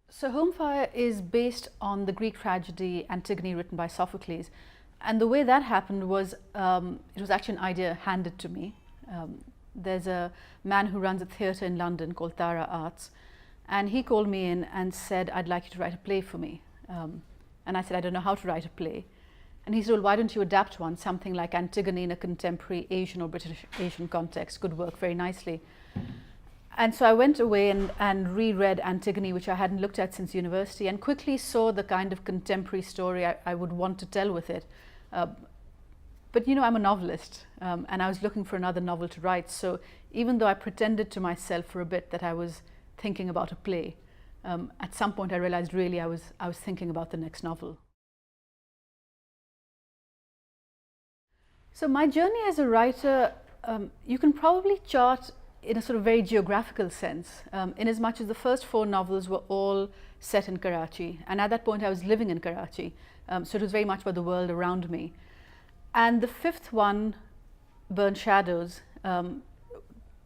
So Home Fire is based on the Greek tragedy Antigone, written by Sophocles. And the way that happened was, it was actually an idea handed to me. There's a man who runs a theatre in London called Tara Arts, and he called me in and said, "I'd like you to write a play for me." And I said, "I don't know how to write a play." And he said, "Well, why don't you adapt one? Something like Antigone in a contemporary Asian or British Asian context could work very nicely." And so I went away and reread Antigone, which I hadn't looked at since university, and quickly saw the kind of contemporary story I would want to tell with it. But I'm a novelist, and I was looking for another novel to write. So even though I pretended to myself for a bit that I was thinking about a play, at some point I realized really I was thinking about the next novel. So my journey as a writer, you can probably chart in a sort of very geographical sense, in as much as the first 4 novels were all set in Karachi, and at that point I was living in Karachi, so it was very much about the world around me. And the 5th one, Burnt Shadows,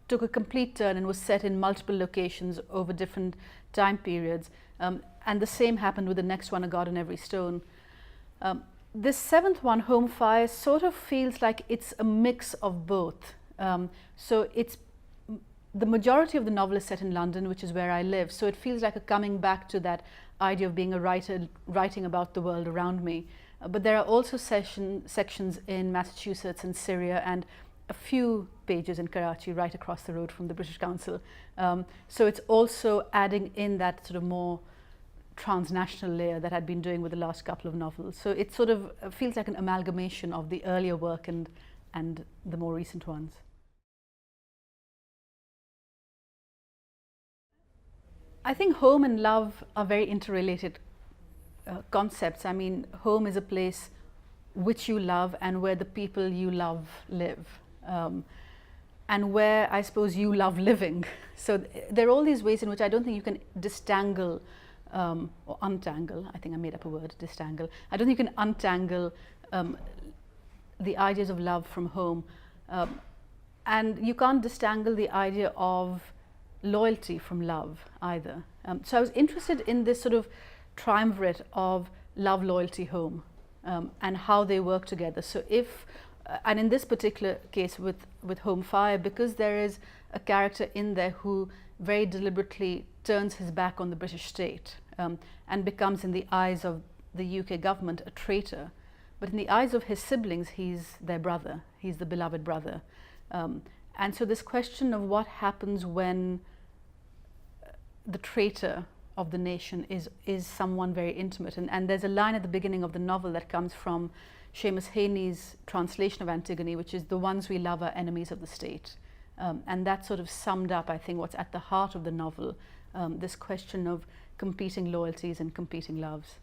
took a complete turn and was set in multiple locations over different time periods, and the same happened with the next one, A God in Every Stone. This 7th one, Home Fire, sort of feels like it's a mix of both. So the majority of the novel is set in London, which is where I live, so it feels like a coming back to that idea of being a writer writing about the world around me. But there are also sections in Massachusetts and Syria, and a few pages in Karachi, right across the road from the British Council. So it's also adding in that sort of more transnational layer that I'd been doing with the last couple of novels. So it sort of feels like an amalgamation of the earlier work and the more recent ones. I think home and love are very interrelated concepts. I mean, home is a place which you love and where the people you love live, and where I suppose you love living. So there are all these ways in which I don't think you can distangle or untangle. I think I made up a word, distangle. I don't think you can untangle the ideas of love from home, and you can't distangle the idea of loyalty from love either. So I was interested in this sort of triumvirate of love, loyalty, home, and how they work together. So and in this particular case with Home Fire, because there is a character in there who very deliberately turns his back on the British state, and becomes, in the eyes of the UK government, a traitor. But in the eyes of his siblings, he's their brother, he's the beloved brother. And so this question of what happens when the traitor of the nation is someone very intimate. And there's a line at the beginning of the novel that comes from Seamus Heaney's translation of Antigone, which is, "The ones we love are enemies of the state." And that sort of summed up, I think, what's at the heart of the novel, this question of competing loyalties and competing loves.